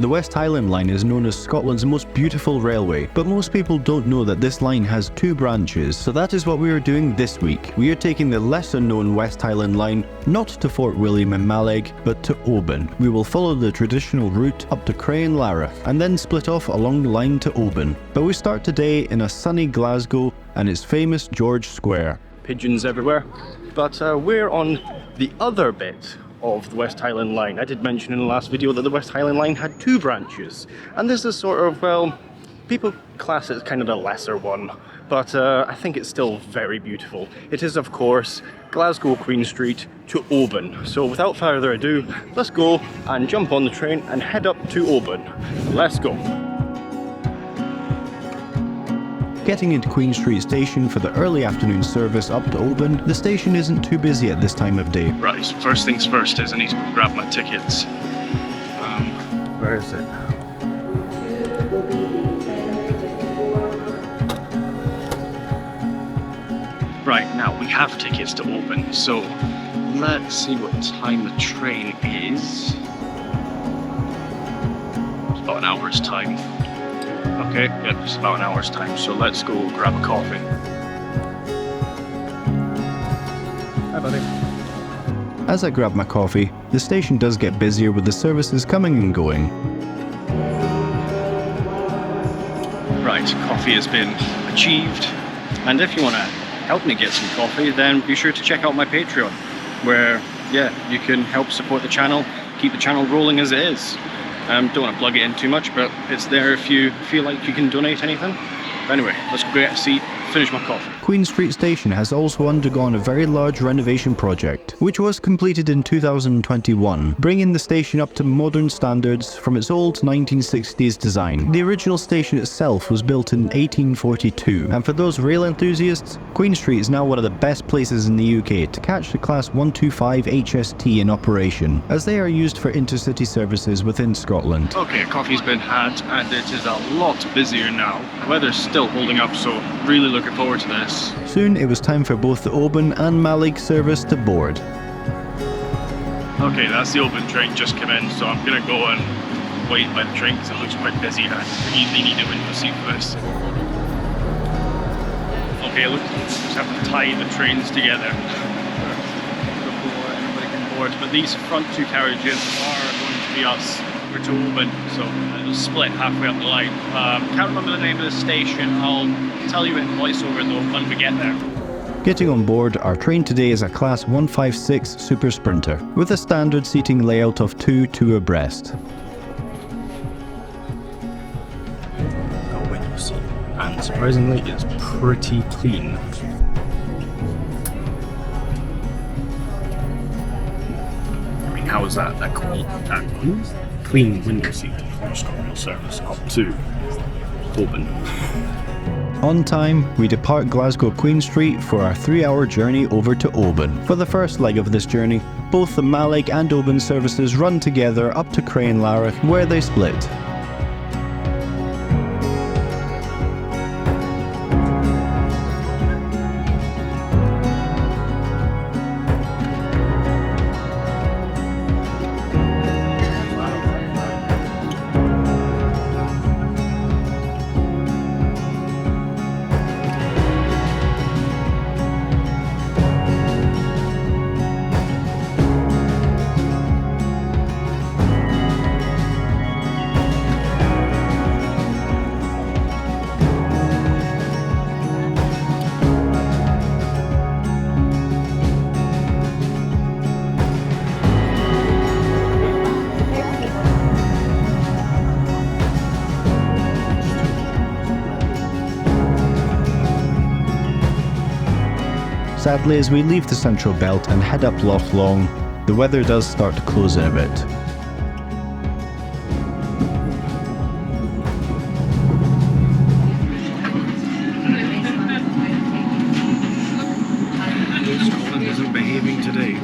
The West Highland Line is known as Scotland's most beautiful railway, but most people don't know that this line has two branches, so that is what we are doing this week. We are taking the lesser known West Highland Line not to Fort William and Mallaig, but to Oban. We will follow the traditional route up to Craiglanlarach and then split off along the line to Oban. But we start today in a sunny Glasgow and its famous George Square. Pigeons everywhere, but we're on the other bit of the West Highland Line. I did mention in the last video that the West Highland Line had two branches, and this is sort of, well, people class it as kind of the lesser one, but I think it's still very beautiful. It is, of course, Glasgow Queen Street to Oban. So without further ado, let's go and jump on the train and head up to Oban. Let's go. Getting into Queen Street Station for the early afternoon service up to Oban, the station isn't too busy at this time of day. Right, first things first is I need to grab my tickets. Where is it? Right, now we have tickets to Oban, so let's see what time the train is. It's about an hour's time. Okay, yeah, it's about an hour's time, so let's go grab a coffee. Hi, buddy. As I grab my coffee, the station does get busier with the services coming and going. Right, coffee has been achieved, and if you want to help me get some coffee, then be sure to check out my Patreon, where, yeah, you can help support the channel, keep the channel rolling as it is. Don't want to plug it in too much, but it's there if you feel like you can donate anything. But anyway, let's go get a seat, finish my coffee. Queen Street Station has also undergone a very large renovation project, which was completed in 2021, bringing the station up to modern standards from its old 1960s design. The original station itself was built in 1842, and for those rail enthusiasts, Queen Street is now one of the best places in the UK to catch the Class 125 HST in operation, as they are used for intercity services within Scotland. Okay, coffee's been had, and it is a lot busier now. The weather's still holding up, so really looking forward to this. Soon it was time for both the Oban and Mallaig service to board. Okay, that's the Oban train just come in, so I'm gonna go and wait by the train because it looks quite busy and I really need a window seat for this. Okay, look, just have to tie the trains together before everybody can board. But these front two carriages are going to be us. We're to Oban, so it'll split halfway up the line. Can't remember the name of the station. I'll tell you in voiceover though when we get there. Getting on board, our train today is a Class 156 Super Sprinter, with a standard seating layout of two abreast. Got a window seat, and surprisingly it's pretty clean. I mean, how is that? That clean window seat for Scotrail service up to Oban. On time, we depart Glasgow Queen Street for our 3-hour journey over to Oban. For the first leg of this journey, both the Mallaig and Oban services run together up to Craiglanlarach, where they split. Sadly, as we leave the central belt and head up Loch Long, the weather does start to close in a bit. Scotland isn't behaving today.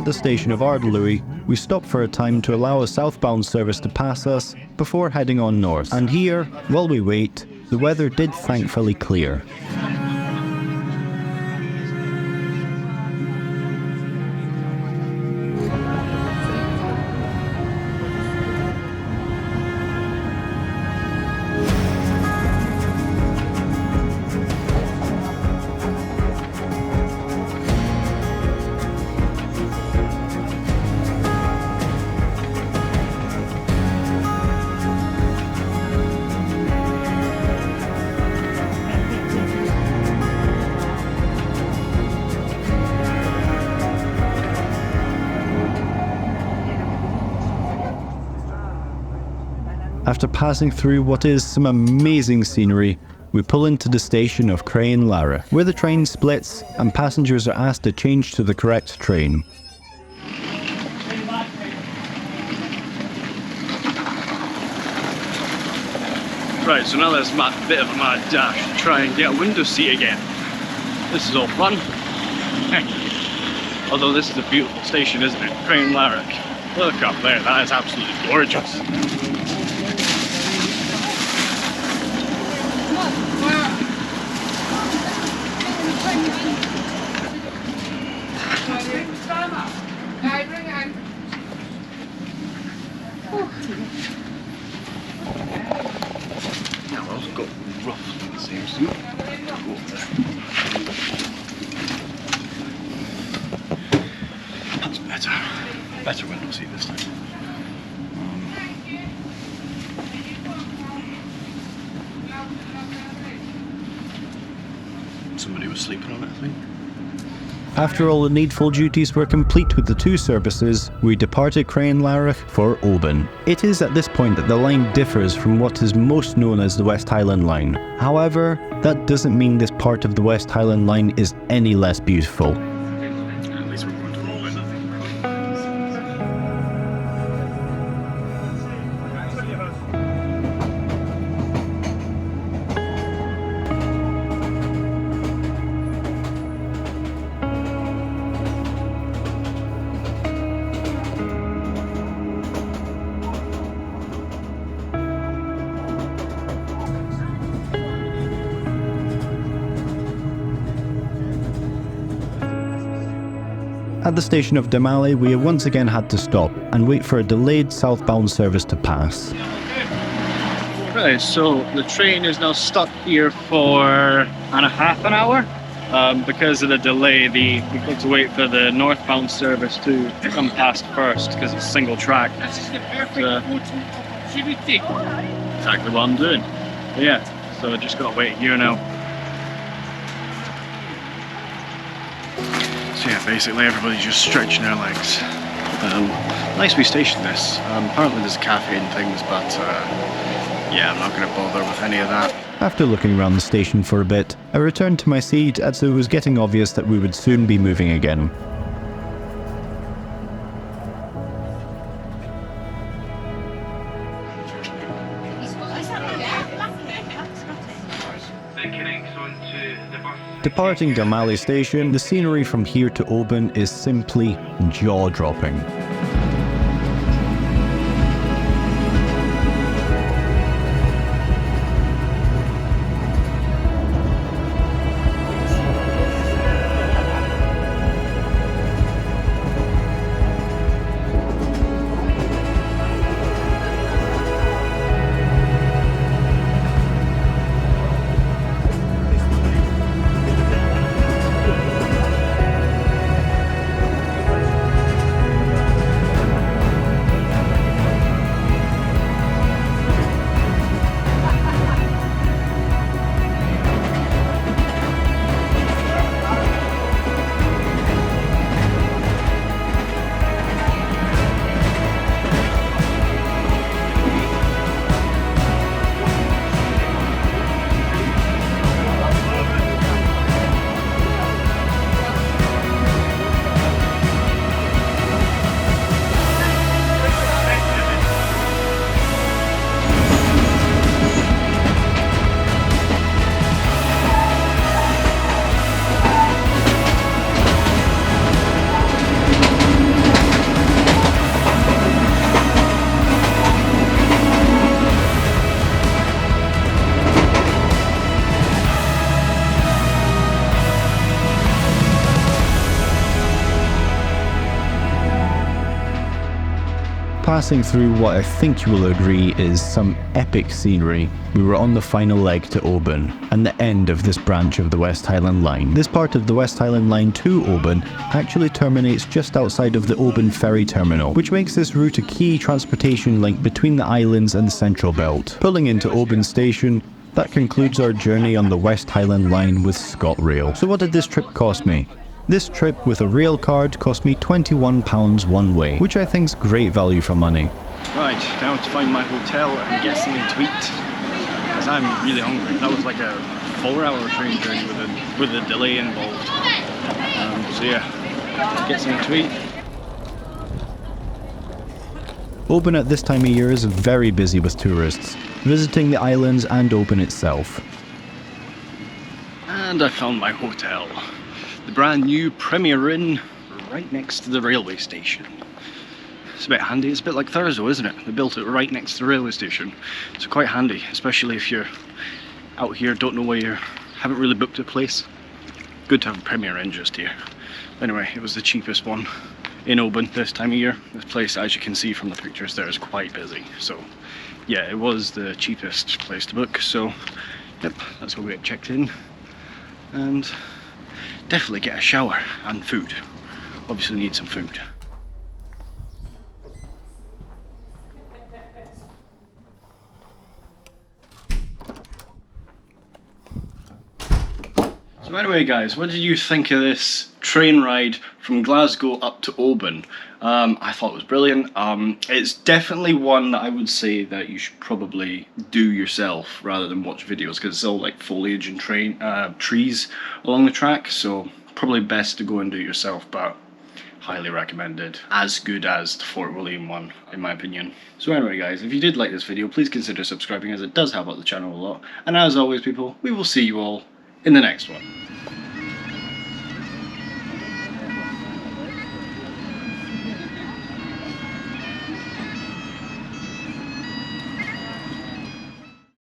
the station of Ardluy, we stopped for a time to allow a southbound service to pass us before heading on north. And here, while we wait, the weather did thankfully clear. After passing through what is some amazing scenery, we pull into the station of Lara, where the train splits and passengers are asked to change to the correct train. Right, so now there's a bit of a mad dash to try and get a window seat again. This is all fun. Although this is a beautiful station, isn't it? Lara. Look up there, that is absolutely gorgeous. Now I've got roughly the same suit. That's better. Better window seat this time. Somebody was sleeping on it, I think. After all the needful duties were complete with the two services, we departed Lara for Oban. It is at this point that the line differs from what is most known as the West Highland Line. However, that doesn't mean this part of the West Highland Line is any less beautiful. At least we're going to Oban. At the station of Damali, we once again had to stop and wait for a delayed southbound service to pass. Right, so the train is now stuck here for half an hour. Because of the delay, we've got to wait for the northbound service to come past first because it's single track. Exactly what I'm doing. But yeah, so I just got to wait here now. So yeah, basically everybody's just stretching their legs. Nice wee station this. Apparently there's a cafe and things, but yeah, I'm not going to bother with any of that. After looking around the station for a bit, I returned to my seat as it was getting obvious that we would soon be moving again. Departing Damali station, the scenery from here to Oban is simply jaw-dropping. passing through what I think you will agree is some epic scenery. We were on the final leg to Oban, and the end of this branch of the West Highland Line. This part of the West Highland Line to Oban actually terminates just outside of the Oban ferry terminal, which makes this route a key transportation link between the islands and the Central Belt. Pulling into Oban Station, that concludes our journey on the West Highland Line with Scotrail. So what did this trip cost me? This trip with a rail card cost me £21 one way, which I think is great value for money. Right, now to find my hotel and get something to eat, because I'm really hungry. That was like a 4-hour train journey with a delay involved. So yeah, get something to eat. Oban at this time of year is very busy with tourists, visiting the islands and Oban itself. And I found my hotel. The brand new Premier Inn, right next to the railway station. It's a bit handy. It's a bit like Thurso, isn't it? They built it right next to the railway station. So quite handy, especially if you're out here, don't know where you haven't really booked a place. Good to have a Premier Inn just here. Anyway, it was the cheapest one in Oban this time of year. This place, as you can see from the pictures there, is quite busy. So yeah, it was the cheapest place to book. So yep, that's where we get checked in. And definitely get a shower and food. Obviously need some food. So anyway guys, what did you think of this train ride from Glasgow up to Oban? I thought it was brilliant. It's definitely one that I would say that you should probably do yourself rather than watch videos, because it's all like foliage and trees along the track, so probably best to go and do it yourself, but highly recommended. As good as the Fort William one, in my opinion. So anyway guys, if you did like this video, please consider subscribing, as it does help out the channel a lot. And as always people, we will see you all in the next one.